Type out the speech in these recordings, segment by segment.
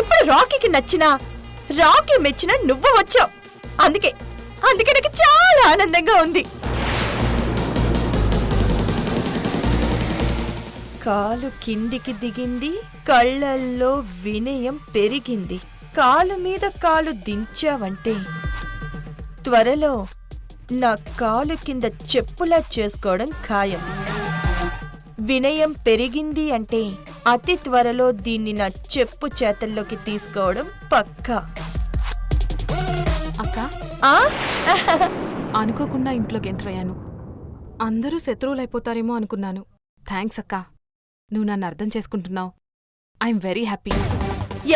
ఇప్పుడు రాకీకి నచ్చినా రాకీ మెచ్చిన నువ్వు వచ్చావు. అందుకే అందుకే నాకు చాలా ఆనందంగా ఉంది. కాలు కిందికి దిగింది, కళ్ళల్లో వినయం పెరిగింది. కాలు మీద కాలు దించావంటే త్వరలో నా కాలు కింద చెప్పులా చేసుకోవడం ఖాయం. వినయం పెరిగింది అంటే అతి త్వరలో దీన్ని నా చెప్పు చేతల్లోకి తీసుకోవడం పక్కా. అక్క, అనుకోకుండా ఇంట్లోకి ఎంటర్ అయ్యాను. అందరూ శత్రువులైపోతారేమో అనుకున్నాను. థ్యాంక్స్ అక్క, నువ్వు నన్ను అర్థం చేసుకుంటున్నావు. I'm very happy.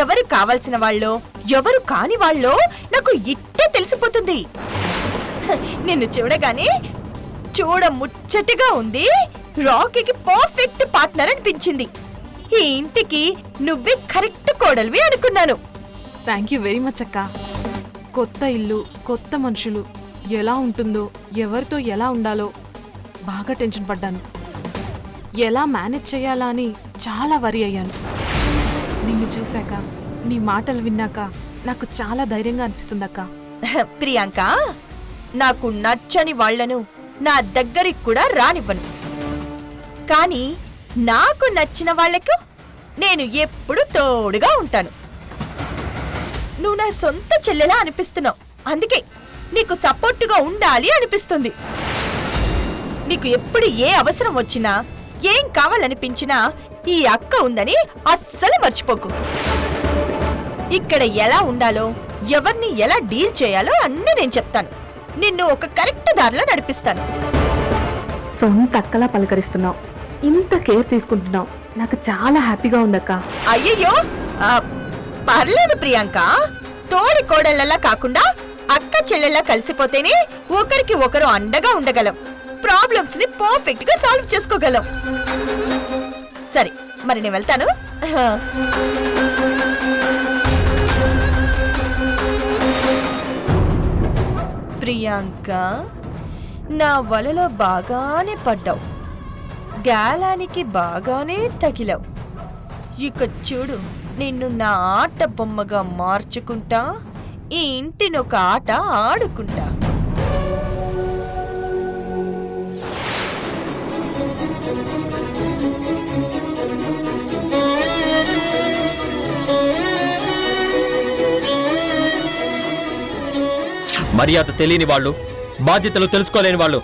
ఎవరు కావాల్సిన వాళ్ళో ఎవరు కాని వాళ్ళో నాకు ఇట్టే తెలిసిపోతుంది. నిన్ను చూడగానే చూడముచ్చటగా ఉంది. రాకీకి పర్ఫెక్ట్ పార్ట్నర్ అనిపించింది. ఈ ఇంటికి నువ్వే కరెక్ట్ కోడలివి అనుకున్నాను. థ్యాంక్ యూ వెరీ మచ్ అక్క. కొత్త ఇల్లు, కొత్త మనుషులు, ఎలా ఉంటుందో, ఎవరితో ఎలా ఉండాలో బాగా టెన్షన్ పడ్డాను. ఎలా మేనేజ్ చేయాలా అని చాలా వరి అయ్యాను. నిన్ను చూశాక, నీ మాటలు విన్నాక నాకు చాలా ధైర్యంగా అనిపిస్తుందక్క. ప్రియాంక, నాకు నచ్చని వాళ్లను నా దగ్గరికి కూడా రానివ్వను. కానీ నాకు నచ్చిన వాళ్లకు నేను ఎప్పుడు తోడుగా ఉంటాను. నువ్వు నా సొంత చెల్లెలా అనిపిస్తున్నావు. అందుకే నీకు సపోర్టుగా ఉండాలి అనిపిస్తుంది. నీకు ఎప్పుడు ఏ అవసరం వచ్చినా, ఏం కావాలనిపించినా ఈ అక్క ఉందని అస్సలు మర్చిపోకు. ఇక్కడ ఎలా ఉండాలో, ఎవరిని ఎలా డీల్ చేయాలో అన్నీ నేను చెప్తాను. నిన్ను ఒక కరెక్ట్ దారిలో నడిపిస్తాను. సొంత అక్కలా పలకరిస్తున్నావు, ఇంత కేర్ తీసుకుంటున్నావు. నాకు చాలా హ్యాపీగా ఉందక్క. అయ్యయ్యో, పర్లేదు ప్రియాంక. తోడి కోడళ్ళలా కాకుండా అక్క చెల్లెల్లా కలిసిపోతేనే ఒకరికి ఒకరు అండగా ఉండగలం. ప్రాబ్లమ్స్ ని పర్ఫెక్ట్ గా సాల్వ్ చేసుకోగలం. సరే, మరి నేను వెళ్తాను. ప్రియాంక, నా వలలో బాగానే పడ్డావు, గాలానికి బాగానే తగిలావు. ఇక చూడు, నిన్ను నా ఆట బొమ్మగా మార్చుకుంటా, ఈ ఇంటిని ఒక ఆట ఆడుకుంటా. మర్యాద తెలియని వాళ్ళు, బాధ్యతలు తెలుసుకోలేని వాళ్ళు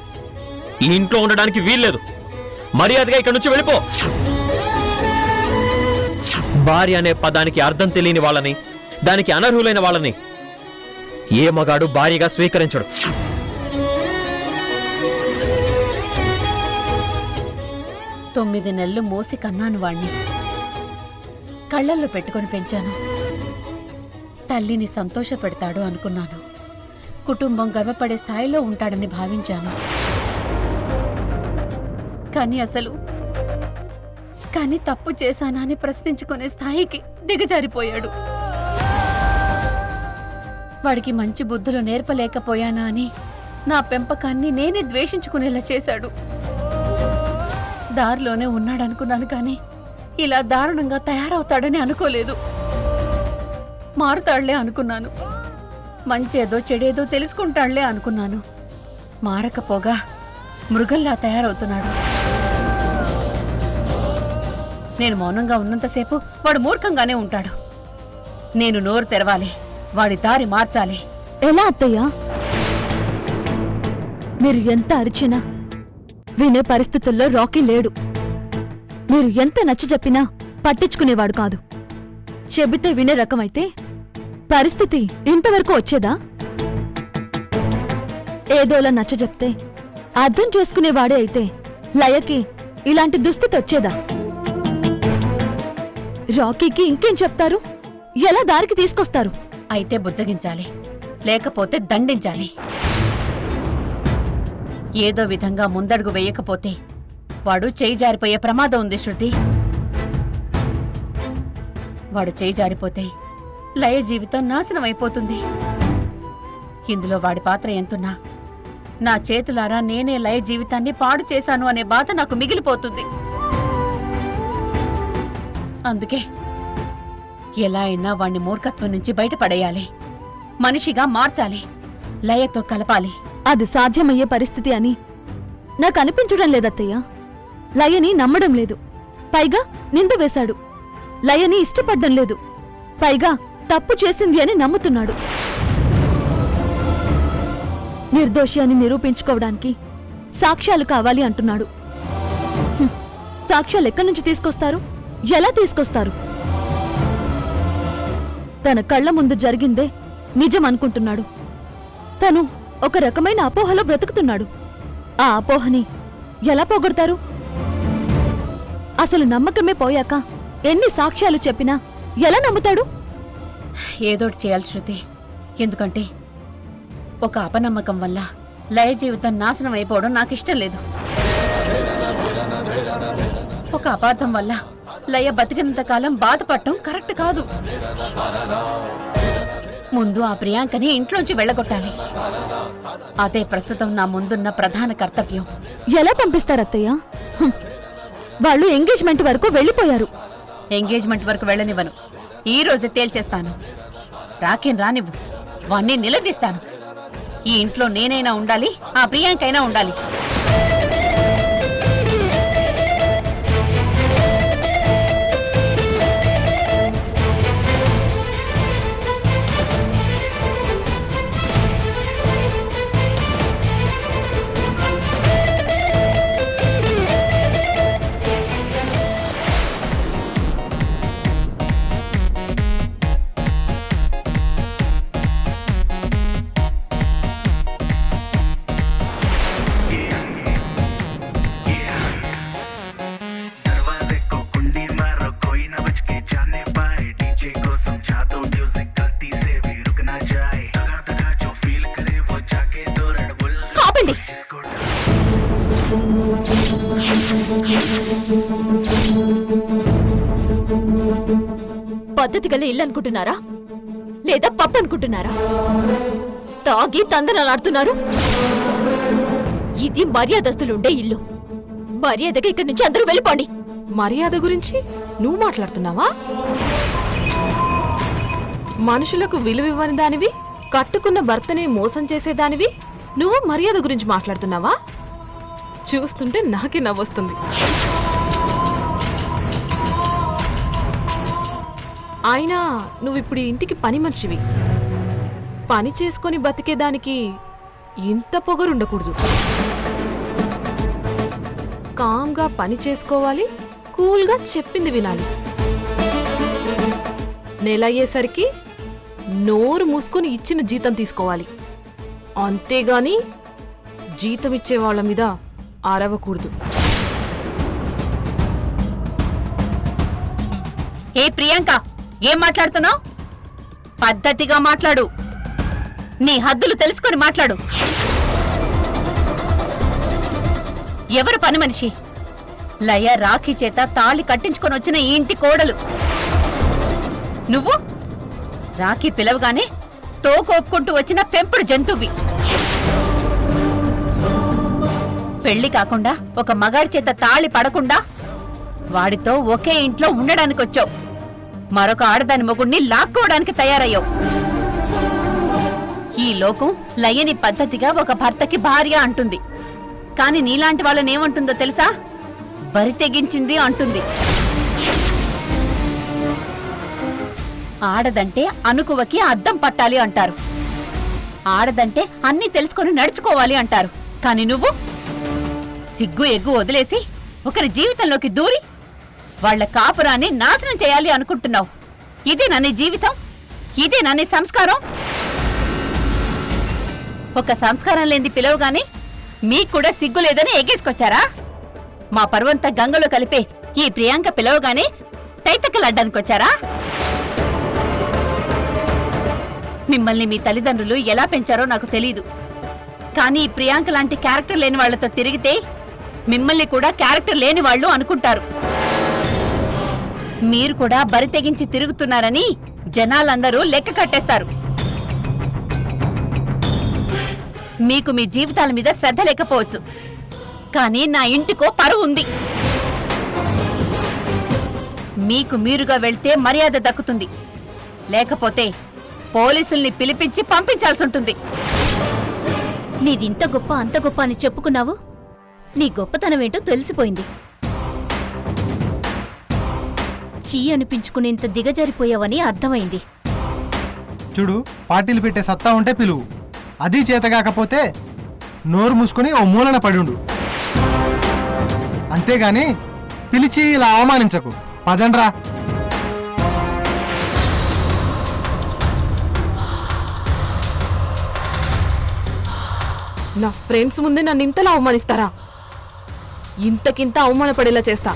ఈ ఇంట్లో ఉండడానికి వీల్లేదు. మర్యాదగా ఇక్కడి నుంచి వెళ్ళిపో. భార్య అనే పదానికి అర్థం తెలియని వాళ్ళని, దానికి అనర్హులైన వాళ్ళని ఏ మగాడు భార్యగా స్వీకరించడు. తొమ్మిది నెలలు మోసి కన్నాను వాణ్ణి, కళ్ళల్లో పెట్టుకొని పెంచాను. తల్లిని సంతోషపెడతాడు అనుకున్నాను. కుటుంబం గర్వపడే స్థాయిలో ఉంటాడని భావించాను. కానీ తప్పు చేశానా అని ప్రశ్నించుకునే స్థాయికి దిగజారిపోయాడు. వాడికి మంచి బుద్ధులు నేర్పలేకపోయానా అని నా పెంపకాన్ని నేనే ద్వేషించుకునేలా చేశాడు. దారిలోనే ఉన్నాడనుకున్నాను, కానీ ఇలా దారుణంగా తయారవుతాడని అనుకోలేదు. మారుతాళ్లే అనుకున్నాను, మంచేదో చెడేదో తెలుసుకుంటాళ్లే అనుకున్నాను. మారకపోగా మృగంలా తయారవుతున్నాడు. నేను మౌనంగా ఉన్నంతసేపు వాడు మూర్ఖంగానే ఉంటాడు. నేను నోరు తెరవాలి, వాడి దారి మార్చాలి. ఎలా అత్తయ్యా? మీరు ఎంత అరిచినా వినే పరిస్థితుల్లో రాకీ లేడు. మీరు ఎంత నచ్చ చెప్పినా పట్టించుకునేవాడు కాదు. చెబితే వినే రకమైతే పరిస్థితి ఇంతవరకు వచ్చేదా? ఏదోలా నచ్చ చెప్తే అర్థం చేసుకునేవాడే అయితే లయకి ఇలాంటి దుస్థితి వచ్చేదా? రాకీకి ఇంకేం చెప్తారు? ఎలా దారికి తీసుకొస్తారు? అయితే బుజ్జగించాలి, లేకపోతే దండించాలి. ఏదో విధంగా ముందడుగు వేయకపోతే వాడు చేయి జారిపోయే ప్రమాదం ఉంది శృతి. వాడు చేయి జారిపోతే లయ జీవితం నాశనం అయిపోతుంది. ఇందులో వాడి పాత్ర ఎంతున్నా నా చేతులారా నేనే లయ జీవితాన్ని పాడు చేశాను అనే బాధ నాకు మిగిలిపోతుంది. అందుకే ఎలా అయినా వాణ్ణి మూర్ఖత్వం నుంచి బయటపడేయాలి, మనిషిగా మార్చాలి, లయతో కలపాలి. అది సాధ్యమయ్యే పరిస్థితి అని నాకు అనిపించడం లేదత్తయ్య. లయని నమ్మడం లేదు, పైగా నింద వేశాడు. లయని ఇష్టపడ్డం లేదు, పైగా తప్పు చేసింది అని నమ్ముతున్నాడు. నిర్దోషి అని నిరూపించుకోవడానికి సాక్ష్యాలు కావాలి అంటున్నాడు. సాక్ష్యాలు ఎక్కడి నుంచి తీసుకొస్తారు? ఎలా తీసుకొస్తారు? తన కళ్ళ ముందు జరిగిందే నిజం అనుకుంటున్నాడు. తను ఒక రకమైన అపోహలో బ్రతుకుతున్నాడు. ఆ అపోహని ఎలా పోగొడతారు? అసలు నమ్మకమే పోయాక ఎన్ని సాక్ష్యాలు చెప్పినా ఎలా నమ్ముతాడు? ఏదోటి చేయాలి శృతి. ఎందుకంటే ఒక అపనమ్మకం వల్ల లయ జీవితం నాశనం అయిపోవడం నాకిష్టం లేదు. ఒక అపార్థం వల్ల లయ బతికినంత కాలం బాధపడటం కరెక్ట్ కాదు. ముందు ఆ ప్రియాంకని ఇంట్లోంచి వెళ్ళగొట్టాలి. అదే ప్రస్తుతం నా ముందున్న ప్రధాన కర్తవ్యం. ఎలా పంపిస్తారత్తయ్య? వాళ్ళు ఎంగేజ్మెంట్ వరకు వెళ్ళిపోయారు. ఎంగేజ్మెంట్ వరకు వెళ్ళనివ్వను. ఈ రోజే తేల్చేస్తాను. రాకేం రానివ్వు, వాణ్ణి నిలదీస్తాను. ఈ ఇంట్లో నేనైనా ఉండాలి, ఆ ప్రియాంకైనా ఉండాలి. పద్ధతి గల ఇల్లు అనుకుంటున్నారా లేదా పప్పు అనుకుంటున్నారా? తాగి తందనాలాడుతున్నారు. ఇది మర్యాదస్తులుండే ఇల్లు. మర్యాదగా ఇక్కడి నుంచి అందరూ వెళ్ళిపోండి. మర్యాద గురించి నువ్వు మాట్లాడుతున్నావా? మనుషులకు విలువివ్వని దానివి, కట్టుకున్న భర్తనే మోసం చేసేదానివి నువ్వు మర్యాద గురించి మాట్లాడుతున్నావా? చూస్తుంటే నాకే నవ్వొస్తుంది. అయినా నువ్విప్పుడు ఇంటికి పని మనిషివి. పని చేసుకొని బతికేదానికి ఇంత పొగరుండకూడదు. కామ్గా పని చేసుకోవాలి, కూల్గా చెప్పింది వినాలి. నెల అయ్యేసరికి నోరు మూసుకొని ఇచ్చిన జీతం తీసుకోవాలి. అంతేగాని జీతం ఇచ్చే వాళ్ళ మీద అరవకూడదు. ఏ ప్రియాంక, ఏం మాట్లాడుతున్నావు? పద్ధతిగా మాట్లాడు. నీ హద్దులు తెలుసుకొని మాట్లాడు. ఎవరు పని మనిషి? లయ రాఖీ చేత తాళి కట్టించుకొని వచ్చిన ఈ ఇంటి కోడలు నువ్వు. రాఖీ పిలవగానే తోకోపుకుంటూ వచ్చిన పెంపుడు జంతువి. పెళ్లి కాకుండా ఒక మగాడి చేత తాళి పడకుండా వాడితో ఒకే ఇంట్లో ఉండడానికి వచ్చావు. మరొక ఆడదాని మొగుణ్ణి లాక్కోవడానికి తయారయ్యావు. ఈ లోకం లయని పద్ధతిగా ఒక భర్తకి భార్య అంటుంది. కాని నీలాంటి వాళ్ళనేమంటుందో తెలుసా? బరి తెగించింది అంటుంది. ఆడదంటే అనుకువకి అద్దం పట్టాలి అంటారు. ఆడదంటే అన్నీ తెలుసుకొని నడుచుకోవాలి అంటారు. కాని నువ్వు సిగ్గు ఎగ్గు వదిలేసి ఒకరి జీవితంలోకి దూరి వాళ్ల కాపురాన్ని నాశనం చేయాలి అనుకుంటున్నావు. ఇదే నన్ను జీవితం, ఇదే నన్ను సంస్కారం. ఒక సంస్కారం లేని పిలవగానే మీకు కూడా సిగ్గు లేదని ఎగేసుకొచ్చారా? మా పర్వంతా గంగలో కలిపే ఈ ప్రియాంక పిలవగానే తైతక్కలాడ్డానికొచ్చారా? మిమ్మల్ని మీ తల్లిదండ్రులు ఎలా పెంచారో నాకు తెలీదు. కానీ ఈ ప్రియాంక లాంటి క్యారెక్టర్ లేని వాళ్లతో తిరిగితే మిమ్మల్ని కూడా క్యారెక్టర్ లేని వాళ్ళు అనుకుంటారు. మీరు కూడా బరి తెగించి తిరుగుతున్నారని జనాలందరూ లెక్క కట్టేస్తారు. మీకు మీ జీవితాల మీద శ్రద్ధ లేకపోవచ్చు, కానీ నా ఇంటికో పరువు ఉంది. మీకు మీరుగా వెళ్తే మర్యాద దక్కుతుంది. లేకపోతే పోలీసుల్ని పిలిపించి పంపించాల్సి ఉంటుంది. నీదింత గొప్ప అంత గొప్ప అని చెప్పుకున్నావు, నీ గొప్పతనమేంటో తెలిసిపోయింది. చీ అనిపించుకునేంత దిగజారిపోయావని అర్థమైంది. చూడు, పార్టీలు పెట్టే సత్తా ఉంటే పిలువు, అది చేతగాకపోతే నోరు మూసుకొని ఓ మూలన పడుండు. అంతేగాని పిలిచి ఇలా అవమానించకు. పదండ్రా. నా ఫ్రెండ్స్ ముందే నన్ను ఇంతలా అవమానిస్తారా? ఇంతకింత అవమానపడేలా చేస్తా.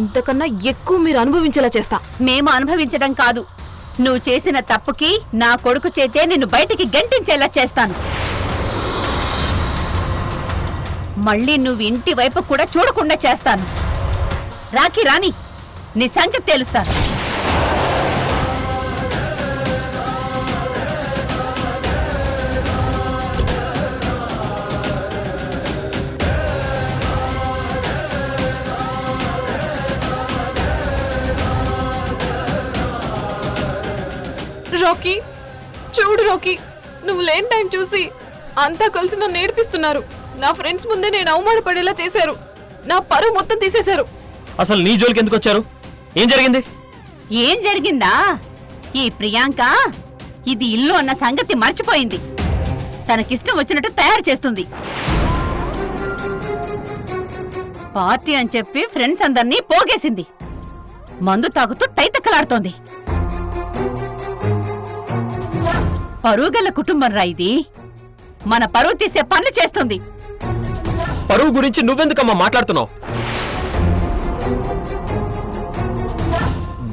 ఇంతకన్నా ఎక్కువ మీరు అనుభవించేలా చేస్తా. మేము అనుభవించడం కాదు, నువ్వు చేసిన తప్పుకి నా కొడుకు చేతే నిన్ను బయటికి గంటించేలా చేస్తాను. మళ్ళీ నువ్వు ఇంటి వైపు కూడా చూడకుండా చేస్తాను. రాఖీ రాని, నీ సంగతి తెలుస్తాను. రాకీ, చూడు రాకీ, నువ్వు లేని టైం చూసి అంతా కలిసి నన్ను ఏడిపిస్తున్నారు. నా ఫ్రెండ్స్ ముందే నేను అవమానపడేలా చేశారు. నా పరువు మొత్తం తీసేశారు. అసలు నీ జోలికి ఎందుకు వచ్చారు? ఏం జరిగింది? ఏం జరిగిందా? ఈ ప్రియాంక ఇది ఇల్లు అన్న సంగతి మర్చిపోయింది. తనకిష్టం వచ్చినట్టు తయారు చేస్తుంది. పార్టీ అని చెప్పి ఫ్రెండ్స్ అందర్నీ పోగేసింది. మందు తాగుతూ తైతక్కలాడుతోంది. పరువుగల కుటుంబం రా ఇది. మన పరువు తీసే పనులు చేస్తుంది. పరువు గురించి నువ్వెందుకమ్మా మాట్లాడుతున్నావు?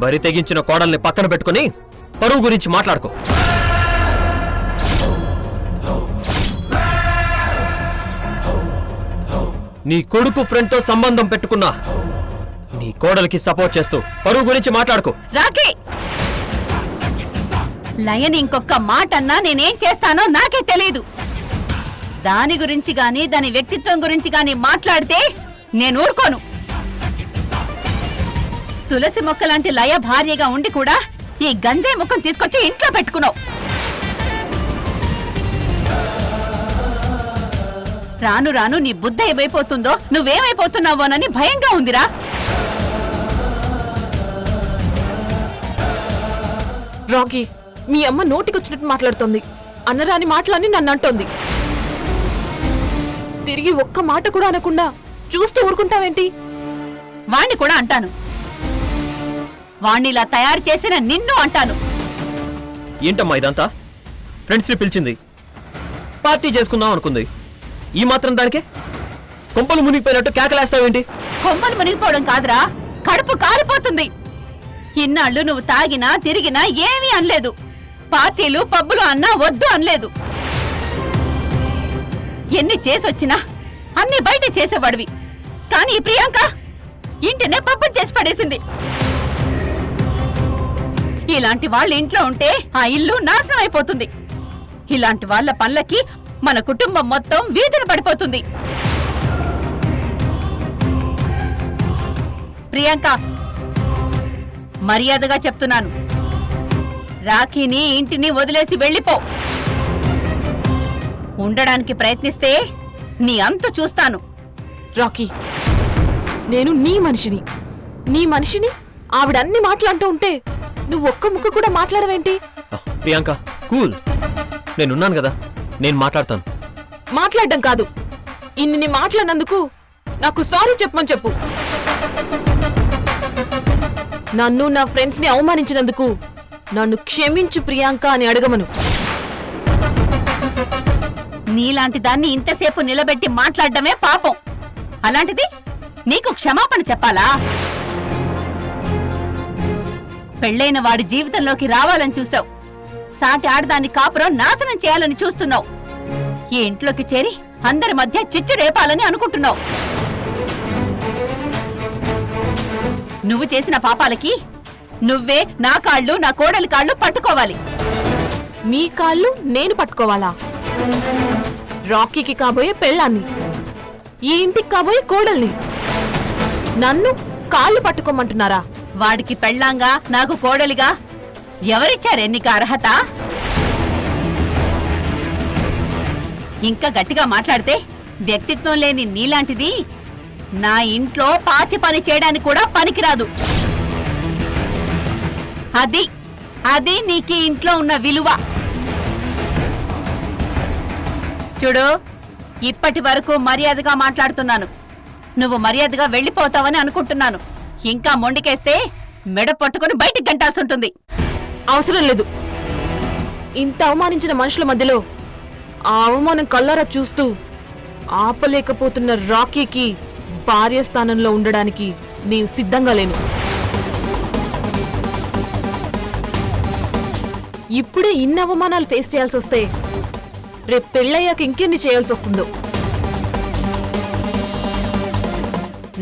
బరి తెగించిన కోడల్ని పక్కన పెట్టుకుని పరువు గురించి మాట్లాడుకో. నీ కొడుకు ఫ్రెండ్ తో సంబంధం పెట్టుకున్నా నీ కోడలికి సపోర్ట్ చేస్తూ పరువు గురించి మాట్లాడుకో. రాకీ, లయన్ ఇంకొక మాట అన్నా నేనేం చేస్తానో నాకే తెలీదు. దాని గురించి గాని దాని వ్యక్తిత్వం గురించి గాని మాట్లాడితే నేను ఊరుకోను. తులసి మొక్క లాంటి లయ భార్యగా ఉండి కూడా ఈ గంజాయి ముఖం తీసుకొచ్చి ఇంట్లో పెట్టుకున్నావు. రాను రాను నీ బుద్ధ ఏమైపోతుందో, నువ్వేమైపోతున్నావోనని భయంగా ఉందిరా. రాకీ, మీ అమ్మ నోటికొచ్చినట్టు మాట్లాడుతోంది. అన్నరాని మాటలన్నీ నన్ను అంటోంది. తిరిగి ఒక్క మాట కూడా అనకుండా చూస్తూ ఊరుకుంటావేంటి? వాణ్ణి కూడా అంటాను. వాణ్ణిలా తయారు చేసిన నిన్ను అంటాను. ఏంటమ్మా ఇదంతా? ఫ్రెండ్స్ ని పిలిచింది, పార్టీ చేసుకుందాం అనుకుంది. ఈ మాత్రం దానికే కొంపలు మునిగిపోయినట్టు కేకలేస్తావేంటి? కొమ్మలు మునిగిపోవడం కాదురా, కడుపు కాలిపోతుంది. ఇన్నాళ్ళు నువ్వు తాగినా తిరిగినా ఏమీ అనలేదు. పార్టీలు పబ్బులు అన్నా వద్దు అనలేదు. ఎన్ని చేసొచ్చినా అన్ని బయట చేసేవాడివి. కానీ ఈ ప్రియాంక ఇంటినే పబ్బం చేసి పడేసింది. ఇలాంటి వాళ్ళ ఇంట్లో ఉంటే ఆ ఇల్లు నాశనం అయిపోతుంది. ఇలాంటి వాళ్ళ పనులకి మన కుటుంబం మొత్తం వీధిన పడిపోతుంది. ప్రియాంక, మర్యాదగా చెప్తున్నాను, రాఖీని ఇంటిని వదిలేసి వెళ్ళిపో. ఉండడానికి ప్రయత్నిస్తే నీ అంతు చూస్తాను. రాకీ, నేను నీ మనిషిని. నీ మనిషిని ఆవిడన్ని మాట్లాడుతూ ఉంటే నువ్వు ఒక్క ముక్క కూడా మాట్లాడవేంటి? ప్రియాంక, కూల్. నేనున్నాను కదా, నేను మాట్లాడతాను. మాట్లాడడం కాదు, ఇన్ని మాట్లాడినందుకు నాకు సారీ చెప్పమని చెప్పు. నన్ను నా ఫ్రెండ్స్ ని అవమానించినందుకు నన్ను క్షమించు ప్రియాంక అని అడగమను. నీలాంటి దాన్ని ఇంతసేపు నిలబెట్టి మాట్లాడడమే పాపం. అలాంటిది నీకు క్షమాపణ చెప్పాలా? పెళ్ళైన వాడి జీవితంలోకి రావాలని చూసావు. సాటి ఆడదాన్ని కాపురం నాశనం చేయాలని చూస్తున్నావు. ఈ ఇంట్లోకి చేరి అందరి మధ్య చిచ్చు రేపాలని అనుకుంటున్నావు. నువ్వు చేసిన పాపాలకి నువ్వే నా కాళ్ళు, నా కోడలి కాళ్ళు పట్టుకోవాలి. మీ కాళ్ళు నేను పట్టుకోవాలా? రాకీకి కాబోయే పెళ్ళాన్ని, ఈ ఇంటికి కాబోయే కోడల్ని నన్ను కాళ్ళు పట్టుకోమంటున్నారా? వాడికి పెళ్ళాంగా నాకు కోడలిగా ఎవరిచ్చారే నీకు అర్హత? ఇంకా గట్టిగా మాట్లాడితే వ్యక్తిత్వం లేని నీలాంటిది నా ఇంట్లో పాచి పని చేయడానికి కూడా పనికిరాదు. అది అది నీకీ ఇంట్లో ఉన్న విలువ. చూడు, ఇప్పటి వరకు మర్యాదగా మాట్లాడుతున్నాను. నువ్వు మర్యాదగా వెళ్ళిపోతావని అనుకుంటున్నాను. ఇంకా మొండికేస్తే మెడ పట్టుకుని బయటికి గంటాల్సి ఉంటుంది. అవసరం లేదు. ఇంత అవమానించిన మనుషుల మధ్యలో ఆ అవమానం కల్లారా చూస్తూ ఆపలేకపోతున్న రాకీకి భార్య స్థానంలో ఉండడానికి నేను సిద్ధంగా లేను. ఇప్పుడే ఇన్ని అవమానాలు ఫేస్ చేయాల్సి వస్తే రేపు పెళ్ళయ్యాక ఇంకెన్ని చేయాల్సి వస్తుందో.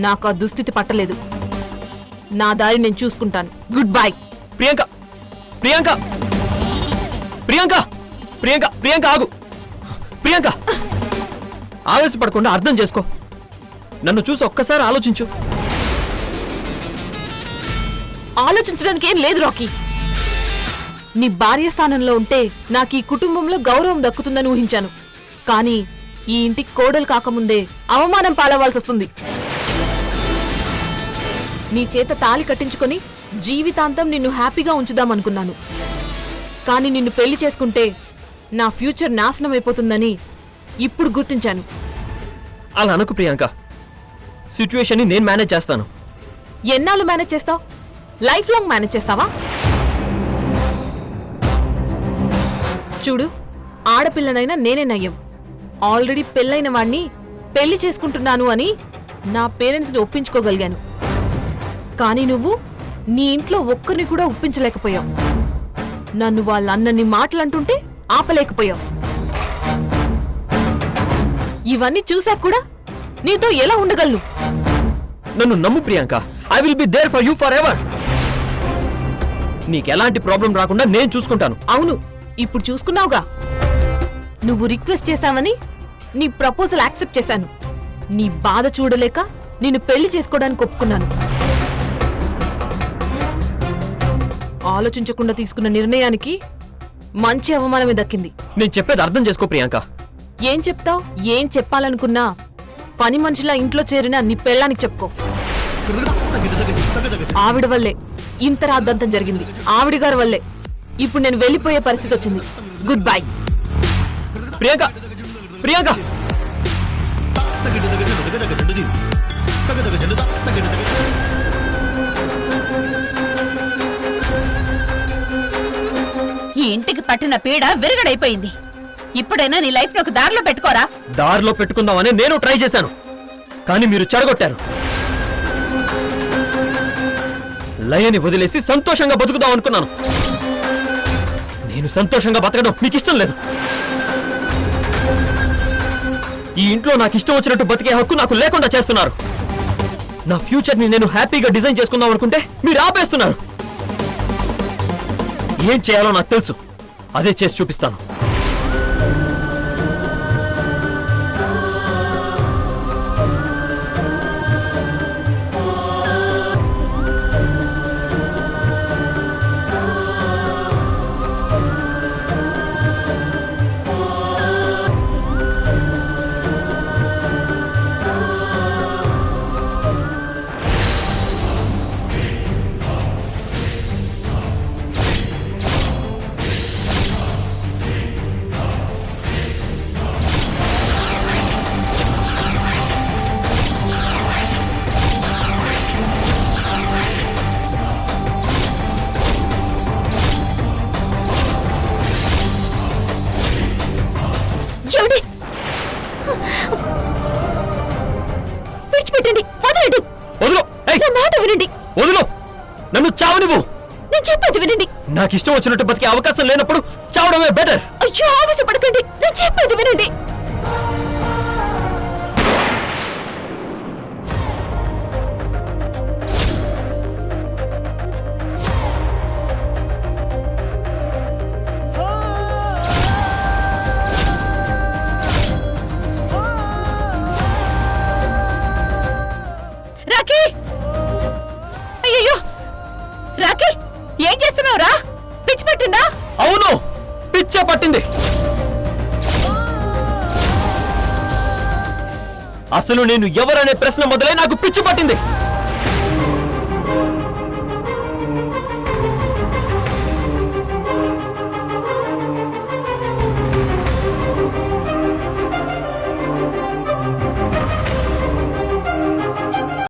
నాకు ఆ దుస్థితి పట్టలేదు. నా దారి నేను చూసుకుంటాను. Good bye. ప్రియాంక ప్రియాంక ప్రియాంక ప్రియాంక ప్రియాంక ఆగు. ప్రియాంక ఆవేశపడకుండా అర్థం చేసుకో. నన్ను చూసి ఒక్కసారి ఆలోచించు. ఆలోచించడానికి ఏం లేదు రాకీ. నీ భార్య స్థానంలో ఉంటే నాకు ఈ కుటుంబంలో గౌరవం దక్కుతుందని ఊహించాను. కానీ ఈ ఇంటికి కోడలు కాకముందే అవమానం పాలవాల్సి వస్తుంది. నీ చేత తాళి కట్టించుకొని జీవితాంతం నిన్ను హ్యాపీగా ఉంచుదామనుకున్నాను. కానీ నిన్ను పెళ్లి చేసుకుంటే నా ఫ్యూచర్ నాశనం అయిపోతుందని ఇప్పుడు గుర్తించాను. అలా అనకు ప్రియాంక. సిచ్యువేషన్ని నేను మేనేజ్ చేస్తాను. ఎన్నాళ్ళు మేనేజ్ చేస్తావు? లైఫ్ లాంగ్ మేనేజ్ చేస్తావా? చూడు, ఆడపిల్లనైనా నేనే నయ్యం. ఆల్రెడీ పెళ్ళైన వాణ్ణి పెళ్లి చేసుకుంటున్నాను అని నా పేరెంట్స్ని ఒప్పించుకోగలిగాను. కానీ నువ్వు నీ ఇంట్లో ఒక్కరిని కూడా ఒప్పించలేకపోయావు. నన్ను వాళ్ళ అన్నన్ని మాటలంటుంటే ఆపలేకపోయావు. ఇవన్నీ చూశాక కూడా నీతో ఎలా ఉండగలను? నన్ను నమ్ము Priyanka. I will be there for you for ever. నీకెలాంటి ప్రాబ్లం రాకుండా నేను చూసుకుంటాను. అవును, ఇప్పుడు చూసుకున్నావుగా. నువ్వు రిక్వెస్ట్ చేశావని నీ ప్రపోజల్ యాక్సెప్ట్ చేశాను. నీ బాధ చూడలేక నిన్ను పెళ్లి చేసుకోవడానికి ఒప్పుకున్నాను. ఆలోచించకుండా తీసుకున్న నిర్ణయానికి మంచి అవమానమే దక్కింది. నేను చెప్పేది అర్థం చేసుకో ప్రియాంక. ఏం చెప్తావ్? ఏం చెప్పాలనుకున్నా పని మనిషిలా ఇంట్లో చేరిన నీ పెళ్ళానికి చెప్పుకో. ఆవిడ వల్లే ఇంత రాద్దంతం జరిగింది. ఆవిడ గారి వల్లే ఇప్పుడు నేను వెళ్ళిపోయే పరిస్థితి వచ్చింది. Good bye. ప్రియాంక ప్రియాంక ఈ ఇంటికి పట్టిన పీడ విరగడైపోయింది. ఇప్పుడైనా నీ లైఫ్ ఒక దారిలో పెట్టుకోరా. దారిలో పెట్టుకుందామని నేను ట్రై చేశాను, కానీ మీరు చెడగొట్టారు. లయని వదిలేసి సంతోషంగా బతుకుదాం అనుకున్నాను. నేను సంతోషంగా బతకడం మీకు ఇష్టం లేదు. ఈ ఇంట్లో నాకు ఇష్టం వచ్చినట్టు బతికే హక్కు నాకు లేకుండా చేస్తున్నారు. నా ఫ్యూచర్ని నేను హ్యాపీగా డిజైన్ చేసుకుందాం అనుకుంటే మీరు ఆపేస్తున్నారు. ఏం చేయాలో నాకు తెలుసు, అదే చేసి చూపిస్తాను. విడిచిపెట్టండి, వదలండి. వదులు! నా మాట వినండి. వదులు! నన్ను చావనివ్వు. నేను చెప్పేది వినండి. నాకు ఇష్టం వచ్చినట్టు బతికే అవకాశం లేనప్పుడు చావడమే బెటర్. అయ్యో, ఆవేశపడకండి. నేను చెప్పేది వినండి. రాకీ! అయ్యయ్యో, అవును, పిచ్చ పట్టింది. అసలు నేను ఎవరనే ప్రశ్న మొదలై నాకు పిచ్చి పట్టింది.